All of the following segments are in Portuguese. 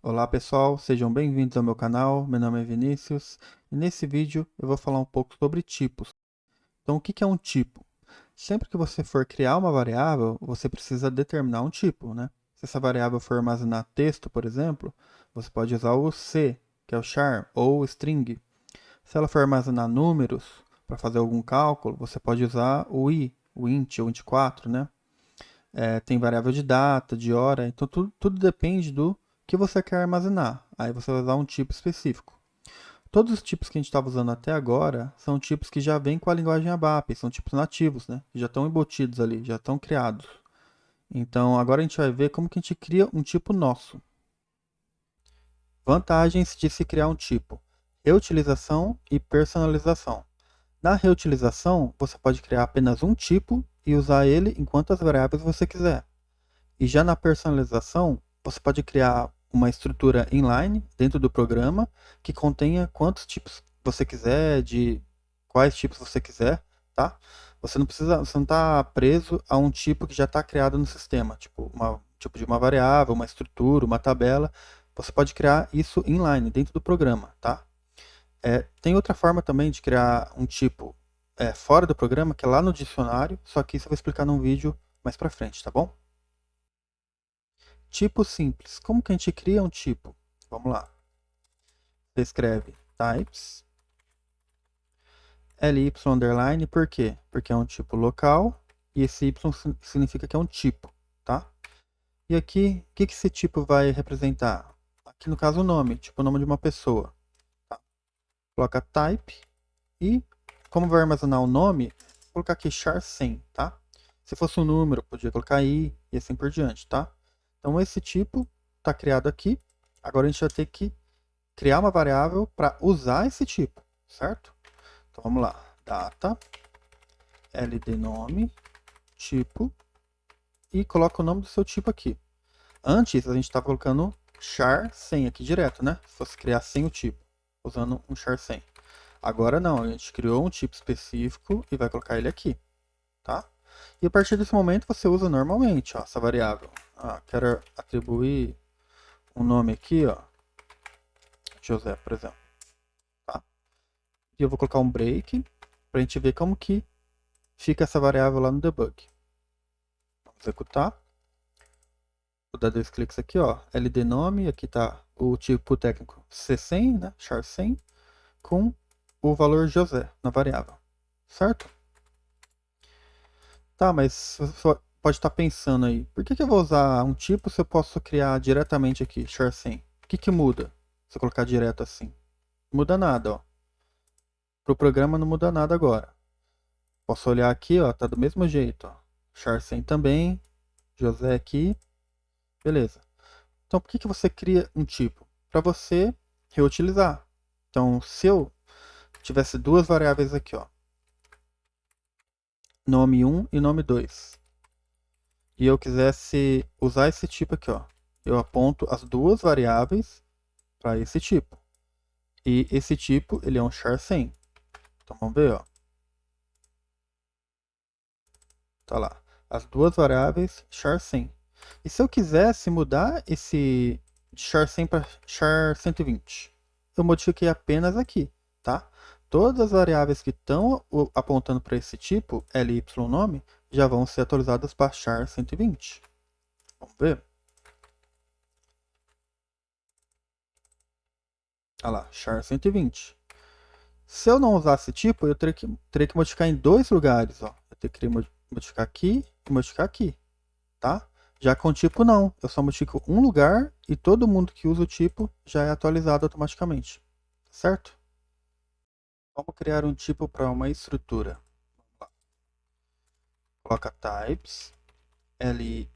Olá pessoal, sejam bem-vindos ao meu canal. Meu nome é Vinícius e nesse vídeo eu vou falar um pouco sobre tipos. Então, o que é um tipo? Sempre que você for criar uma variável, você precisa determinar um tipo, né? Se essa variável for armazenar texto, por exemplo, você pode usar o C, que é o char, ou o string. Se ela for armazenar números para fazer algum cálculo, você pode usar o I, o int, ou int4, né? Tem variável de data, de hora, então tudo depende do que você quer armazenar. Aí você vai usar um tipo específico. Todos os tipos que a gente estava usando até agora são tipos que já vêm com a linguagem ABAP, são tipos nativos, né? Já estão embutidos ali, já estão criados. Então agora a gente vai ver como que a gente cria um tipo nosso. Vantagens de se criar um tipo: reutilização e personalização. Na reutilização, você pode criar apenas um tipo e usar ele em quantas variáveis você quiser. E já na personalização, você pode criar uma estrutura inline dentro do programa que contenha quantos tipos você quiser, de quais tipos você quiser, tá? Você não está preso a um tipo que já está criado no sistema, tipo tipo de uma variável, uma estrutura, uma tabela. Você pode criar isso inline dentro do programa, tá? Tem outra forma também de criar um tipo fora do programa, que é lá no dicionário, só que isso eu vou explicar num vídeo mais pra frente, tá bom? Tipo simples. Como que a gente cria um tipo? Vamos lá. Você escreve types, ly underline, por quê? Porque é um tipo local e esse y significa que é um tipo, tá? E aqui, o que esse tipo vai representar? Aqui no caso o nome, tipo o nome de uma pessoa. Tá? Coloca type e, como vai armazenar o nome, vou colocar aqui char100, tá? Se fosse um número, podia colocar i e assim por diante, tá? Então esse tipo está criado aqui. Agora a gente vai ter que criar uma variável para usar esse tipo, certo? Então vamos lá, data, ldnome, tipo, e coloca o nome do seu tipo aqui. Antes a gente estava colocando char100 aqui direto, né? Se fosse criar sem o tipo, usando um char100. Agora não, a gente criou um tipo específico e vai colocar ele aqui, tá? E a partir desse momento você usa normalmente ó, essa variável. Quero atribuir um nome aqui, ó, José, por exemplo. Tá? E eu vou colocar um break para a gente ver como que fica essa variável lá no debug. Vamos executar. Vou dar dois cliques aqui, ó, ldnome, aqui está o tipo técnico c100, né, char100, com o valor José na variável, certo? Tá, mas você pode estar pensando aí, por que eu vou usar um tipo se eu posso criar diretamente aqui, char100? O que muda se eu colocar direto assim? Não muda nada, ó. Para o programa não muda nada agora. Posso olhar aqui, ó, tá do mesmo jeito, ó. Char100 também, José aqui, beleza. Então, por que você cria um tipo? Para você reutilizar. Então, se eu tivesse duas variáveis aqui, ó, nome 1 e nome 2, e eu quisesse usar esse tipo aqui, ó, eu aponto as duas variáveis para esse tipo. E esse tipo, ele é um char100. Então, vamos ver, ó. Tá lá. As duas variáveis char100. E se eu quisesse mudar esse de char100 para char120, eu modifiquei apenas aqui, tá? Todas as variáveis que estão apontando para esse tipo, ly nome, já vão ser atualizadas para char120. Vamos ver? Olha lá, char120. Se eu não usasse tipo, eu teria que modificar em dois lugares. Ó. Eu teria que modificar aqui e modificar aqui. Tá? Já com tipo não, eu só modifico um lugar e todo mundo que usa o tipo já é atualizado automaticamente, certo? Como criar um tipo para uma estrutura? Coloca types, ly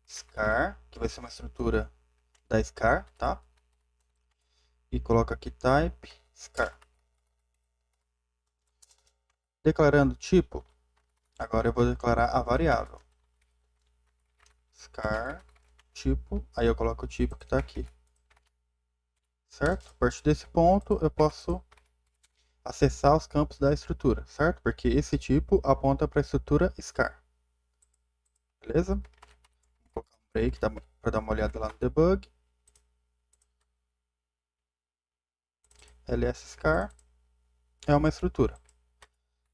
scar, que vai ser uma estrutura da scar, tá? E coloca aqui type scar. Declarando tipo, agora eu vou declarar a variável scar tipo, aí eu coloco o tipo que está aqui, certo? A partir desse ponto eu posso acessar os campos da estrutura, certo? Porque esse tipo aponta para a estrutura scar. Beleza? Vou colocar um break para dar uma olhada lá no debug. LSScar é uma estrutura.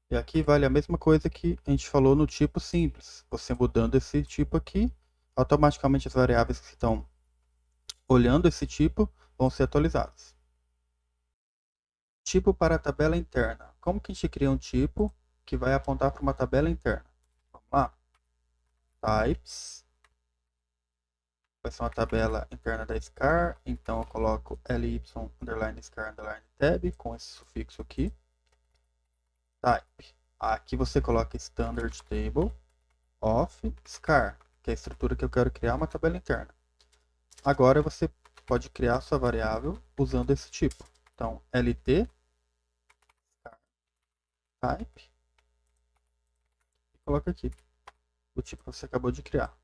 E aqui vale a mesma coisa que a gente falou no tipo simples. Você mudando esse tipo aqui, automaticamente as variáveis que estão olhando esse tipo vão ser atualizadas. Tipo para a tabela interna. Como que a gente cria um tipo que vai apontar para uma tabela interna? Vamos lá. Types. Vai ser uma tabela interna da scar. Então eu coloco ly underline scar underline tab com esse sufixo aqui. Type. Aqui você coloca standard table of scar, que é a estrutura que eu quero criar uma tabela interna. Agora você pode criar sua variável usando esse tipo. Então, lt type e coloca aqui o tipo que você acabou de criar,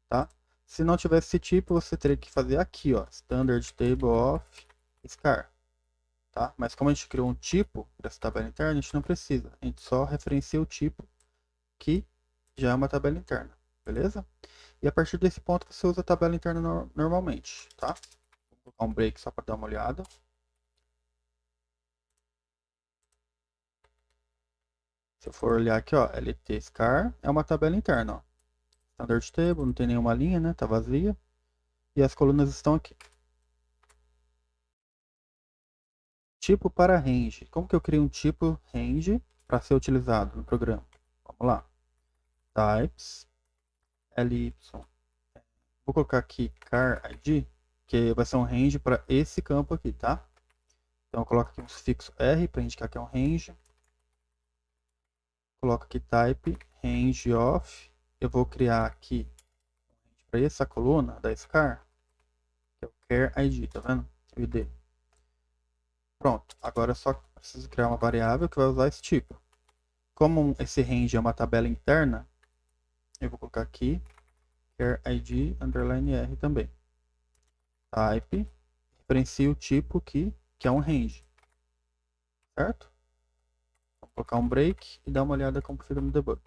tá? Se não tivesse esse tipo, você teria que fazer aqui, ó, standard table of scar, tá? Mas como a gente criou um tipo para essa tabela interna, a gente não precisa. A gente só referencia o tipo que já é uma tabela interna, beleza? E a partir desse ponto você usa a tabela interna normalmente, tá? Vou colocar um break só para dar uma olhada. Se eu for olhar aqui, ó, LT_SCAR é uma tabela interna, ó. Standard Table, não tem nenhuma linha, né? Tá vazia. E as colunas estão aqui. Tipo para range. Como que eu crio um tipo range para ser utilizado no programa? Vamos lá. Types, ly. Vou colocar aqui car id, que vai ser um range para esse campo aqui, tá? Então eu coloco aqui um sufixo r para indicar que é um range. Coloco aqui type range of. Eu vou criar aqui para essa coluna da scar, que é o care id, tá vendo? O id. Pronto, agora eu só preciso criar uma variável que vai usar esse tipo. Como esse range é uma tabela interna, eu vou colocar aqui care id underline r também. Type, referencia o tipo que é um range, certo? Vou colocar um break e dar uma olhada como fica no debug.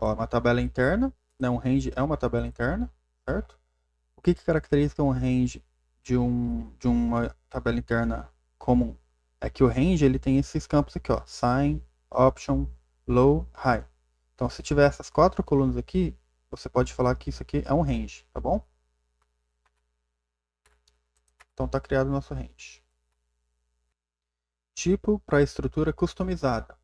Ó, uma tabela interna, né? Um range é uma tabela interna, certo? O que caracteriza um range de uma tabela interna comum? É que o range ele tem esses campos aqui, ó, sign, option, low, high. Então, se tiver essas 4 colunas aqui, você pode falar que isso aqui é um range, tá bom? Então, está criado o nosso range. Tipo para estrutura customizada.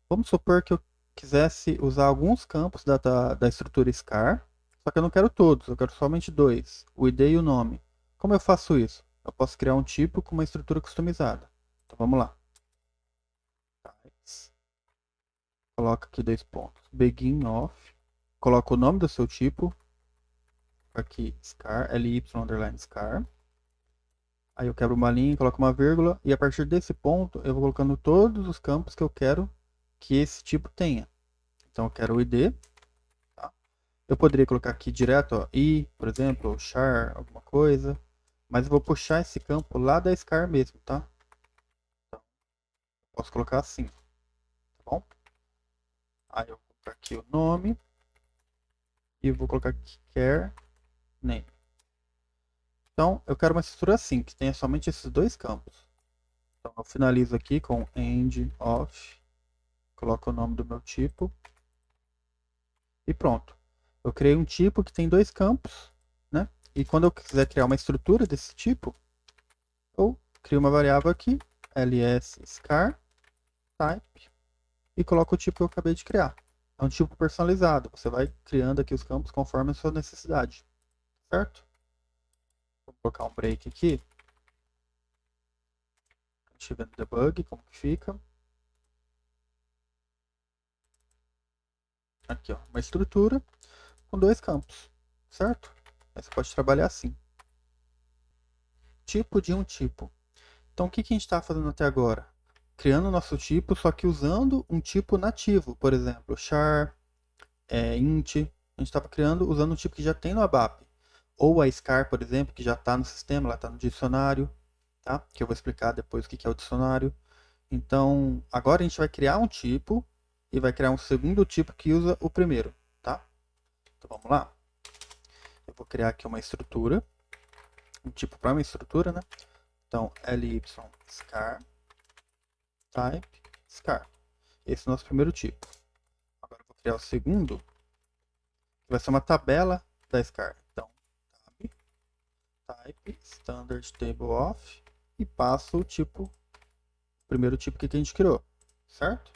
Vamos supor que eu quisesse usar alguns campos da estrutura SCAR, só que eu não quero todos, eu quero somente 2, o ID e o nome. Como eu faço isso? Eu posso criar um tipo com uma estrutura customizada. Então vamos lá. Coloca aqui 2 pontos. Begin of. Coloca o nome do seu tipo. Aqui, scar, ly underline scar. Aí eu quebro uma linha, coloco uma vírgula. E a partir desse ponto, eu vou colocando todos os campos que eu quero que esse tipo tenha. Então eu quero o ID. Tá? Eu poderia colocar aqui direto, ó, i, por exemplo, ou char, alguma coisa. Mas eu vou puxar esse campo lá da scar mesmo, tá? Então, posso colocar assim, tá bom? Aí eu vou colocar aqui o nome. E vou colocar aqui care name. Então, eu quero uma estrutura assim, que tenha somente esses 2 campos. Então, eu finalizo aqui com end of, coloco o nome do meu tipo e pronto. Eu criei um tipo que tem 2 campos, né? E quando eu quiser criar uma estrutura desse tipo, eu crio uma variável aqui, ls_scar type, e coloco o tipo que eu acabei de criar. É um tipo personalizado, você vai criando aqui os campos conforme a sua necessidade, certo? Vou colocar um break aqui. Deixa eu ver no debug como que fica. Aqui, ó, uma estrutura com 2 campos, certo? Aí você pode trabalhar assim. Tipo de um tipo. Então, o que a gente está fazendo até agora? Criando o nosso tipo, só que usando um tipo nativo. Por exemplo, char, int. A gente estava criando usando um tipo que já tem no ABAP. Ou a scar, por exemplo, que já está no sistema, ela está no dicionário. Tá? Que eu vou explicar depois o que é o dicionário. Então, agora a gente vai criar um tipo e vai criar um segundo tipo que usa o primeiro. Tá? Então, vamos lá. Eu vou criar aqui uma estrutura, um tipo para uma estrutura, né? Então, ly scar type scar. Esse é o nosso primeiro tipo. Agora eu vou criar o segundo, que vai ser uma tabela da scar. Então, type standard table of e passo o tipo, o primeiro tipo que a gente criou, certo?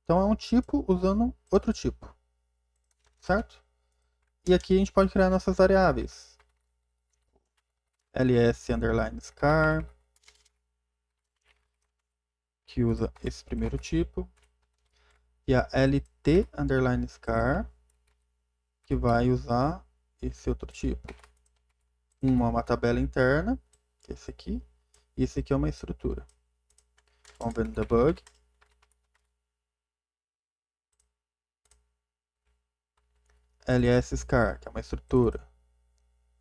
Então é um tipo usando outro tipo, certo? E aqui a gente pode criar nossas variáveis. ls underline scar, que usa esse primeiro tipo, e a lt underline scar, que vai usar esse outro tipo. Uma tabela interna, que é esse aqui, e esse aqui é uma estrutura. Vamos ver no debug. ls_scar, que é uma estrutura.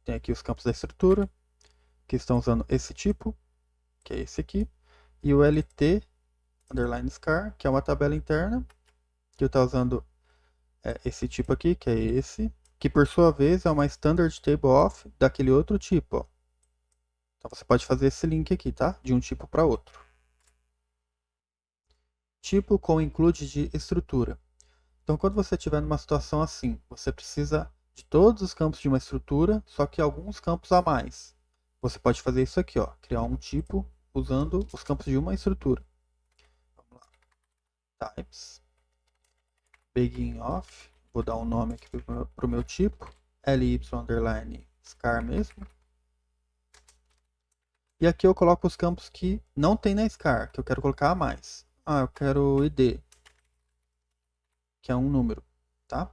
Tem aqui os campos da estrutura, que estão usando esse tipo, que é esse aqui, e o lt underline scar, que é uma tabela interna, que eu estou usando esse tipo aqui, que é esse, que por sua vez é uma standard table of daquele outro tipo, ó. Então você pode fazer esse link aqui, tá? De um tipo para outro. Tipo com include de estrutura. Então quando você estiver numa situação assim, você precisa de todos os campos de uma estrutura, só que alguns campos a mais. Você pode fazer isso aqui, ó, criar um tipo usando os campos de uma estrutura. Vamos lá. Types, begin of, vou dar um nome aqui para o meu tipo, ly underline scar mesmo. E aqui eu coloco os campos que não tem na scar, que eu quero colocar a mais. Ah, eu quero id, que é um número, tá?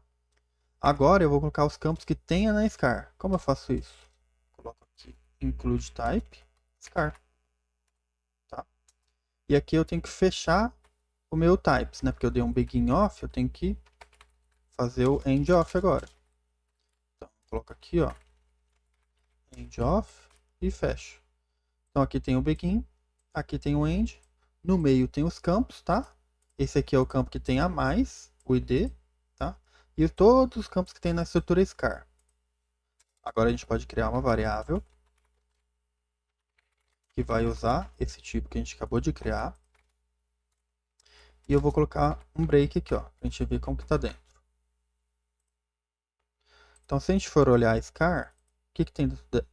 Agora eu vou colocar os campos que tenha na scar. Como eu faço isso? Coloco aqui include type scar, tá? E aqui eu tenho que fechar o meu types, né? Porque eu dei um begin off, eu tenho que fazer o end off agora. Então, coloco aqui, ó, end off e fecho. Então aqui tem o begin, aqui tem o end, no meio tem os campos, tá? Esse aqui é o campo que tem a mais, o id, tá? E todos os campos que tem na estrutura scar. Agora a gente pode criar uma variável que vai usar esse tipo que a gente acabou de criar. E eu vou colocar um break aqui, ó, pra gente ver como que tá dentro. Então, se a gente for olhar a scar, o que tem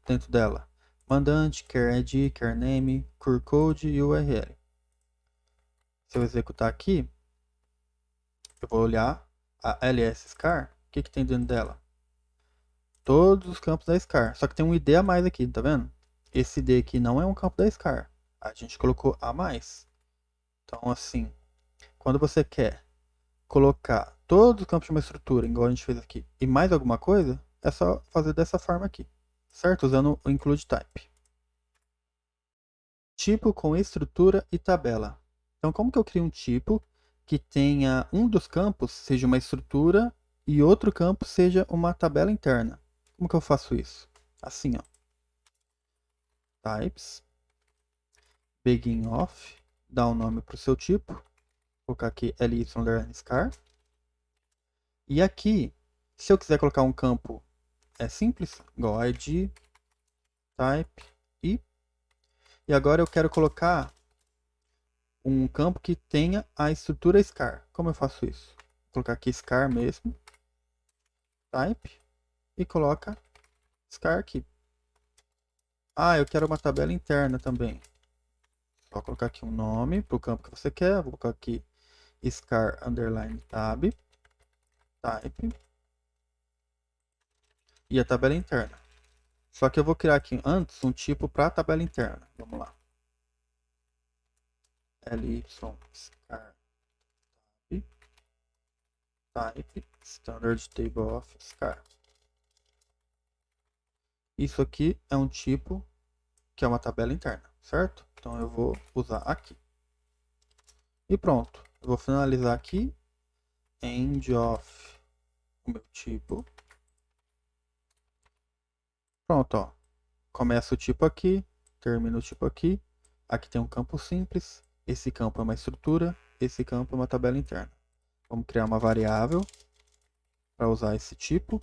dentro dela? Mandante, char id, char name, cur code e URL. Se eu executar aqui, eu vou olhar a ls_scar, o que tem dentro dela? Todos os campos da scar, só que tem um id a mais aqui, tá vendo? Esse id aqui não é um campo da scar, a gente colocou a mais. Então, assim, quando você quer colocar todos os campos de uma estrutura, igual a gente fez aqui, e mais alguma coisa, é só fazer dessa forma aqui, certo? Usando o include type. Tipo com estrutura e tabela. Então, como que eu crio um tipo que tenha um dos campos seja uma estrutura e outro campo seja uma tabela interna? Como que eu faço isso? Assim, ó. Types, begin of, dá um nome para o seu tipo, vou colocar aqui ly_scar. E aqui, se eu quiser colocar um campo simples, igual id, type e agora eu quero colocar um campo que tenha a estrutura scar. Como eu faço isso? Vou colocar aqui scar mesmo, type e coloca scar aqui. Ah, eu quero uma tabela interna também. Vou colocar aqui um nome para o campo que você quer. Vou colocar aqui scar underline tab, type e a tabela interna. Só que eu vou criar aqui antes um tipo para a tabela interna. Vamos lá. ly scar type standard table of scar. Isso aqui é um tipo que é uma tabela interna, certo? Então eu vou usar aqui. E pronto. Eu vou finalizar aqui. End of o meu tipo. Pronto, ó. Começa o tipo aqui, termina o tipo aqui. Aqui tem um campo simples. Esse campo é uma estrutura. Esse campo é uma tabela interna. Vamos criar uma variável para usar esse tipo.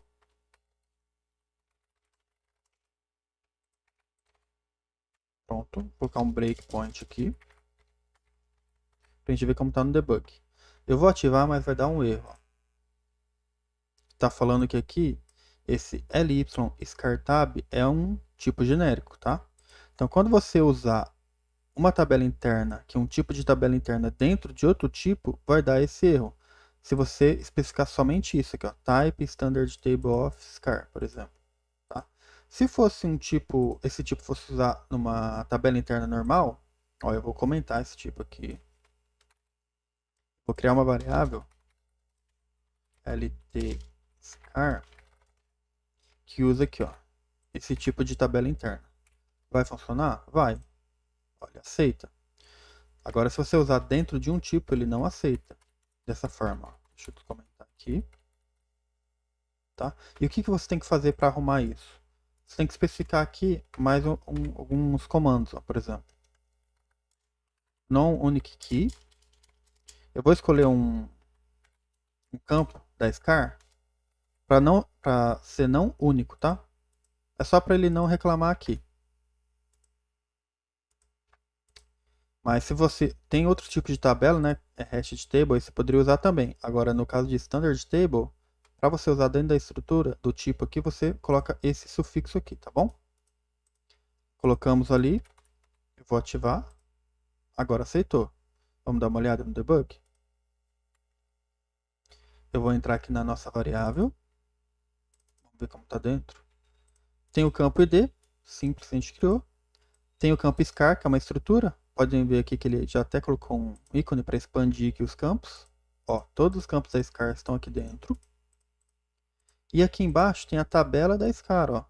Pronto, vou colocar um breakpoint aqui, pra gente ver como tá no debug. Eu vou ativar, mas vai dar um erro. Tá falando que aqui, esse ly scartab é um tipo genérico, tá? Então, quando você usar uma tabela interna, que é um tipo de tabela interna dentro de outro tipo, vai dar esse erro. Se você especificar somente isso aqui, ó, type standard table of scar, por exemplo. Tá? Se fosse um tipo, esse tipo fosse usar numa tabela interna normal, ó, eu vou comentar esse tipo aqui. Vou criar uma variável lt_scar que usa aqui, ó, esse tipo de tabela interna. Vai funcionar? Vai. Olha, aceita. Agora, se você usar dentro de um tipo, ele não aceita. Dessa forma, ó. Deixa eu comentar aqui. Tá? E o que você tem que fazer para arrumar isso? Você tem que especificar aqui mais alguns comandos, ó, por exemplo. Non-unique key. Eu vou escolher um campo da scar para ser não único, tá? É só para ele não reclamar aqui. Mas se você tem outro tipo de tabela, né, é hashed table, você poderia usar também. Agora, no caso de standard table, para você usar dentro da estrutura do tipo aqui, você coloca esse sufixo aqui, tá bom? Colocamos ali, eu vou ativar, agora aceitou. Vamos dar uma olhada no debug? Eu vou entrar aqui na nossa variável, vamos ver como está dentro. Tem o campo id, simples, a gente criou. Tem o campo scar, que é uma estrutura. Podem ver aqui que ele já até colocou um ícone para expandir aqui os campos. Ó, todos os campos da scar estão aqui dentro. E aqui embaixo tem a tabela da scar, ó.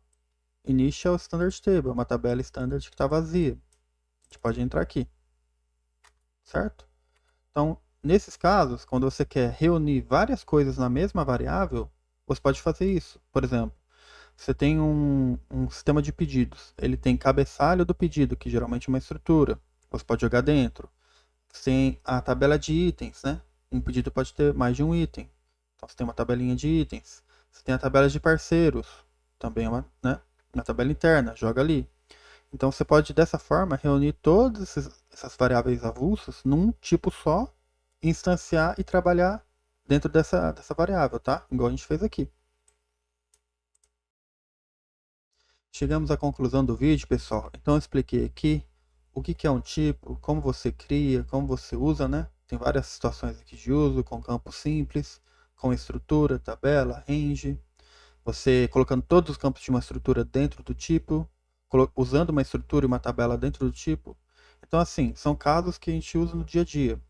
Initial Standard Table, uma tabela standard que está vazia. A gente pode entrar aqui, certo? Então, nesses casos, quando você quer reunir várias coisas na mesma variável, você pode fazer isso. Por exemplo, você tem um sistema de pedidos. Ele tem cabeçalho do pedido, que geralmente é uma estrutura. Você pode jogar dentro. Você tem a tabela de itens, né? Um pedido pode ter mais de um item. Então você tem uma tabelinha de itens. Você tem a tabela de parceiros. Também é uma tabela interna, joga ali. Então você pode, dessa forma, reunir todas essas variáveis avulsas num tipo só, instanciar e trabalhar dentro dessa variável, tá? Igual a gente fez aqui. Chegamos à conclusão do vídeo, pessoal. Então eu expliquei aqui o que é um tipo, como você cria, como você usa, né? Tem várias situações aqui de uso, com campo simples, com estrutura, tabela, range. Você colocando todos os campos de uma estrutura dentro do tipo, usando uma estrutura e uma tabela dentro do tipo. Então, assim, são casos que a gente usa no dia a dia.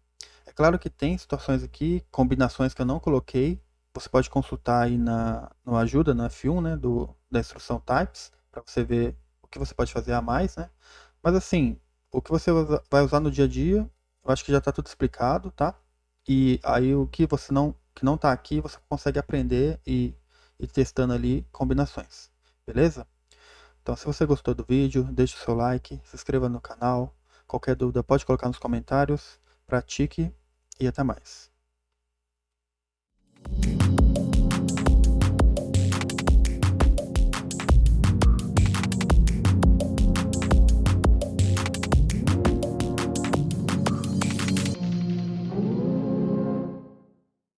É claro que tem situações aqui, combinações que eu não coloquei. Você pode consultar aí no ajuda, na F1, né, da instrução types, para você ver o que você pode fazer a mais, né? Mas assim, o que você vai usar no dia a dia, eu acho que já está tudo explicado, tá? E aí o que você que não está aqui, você consegue aprender e ir testando ali combinações, beleza? Então, se você gostou do vídeo, deixe o seu like, se inscreva no canal. Qualquer dúvida pode colocar nos comentários. Pratique e até mais.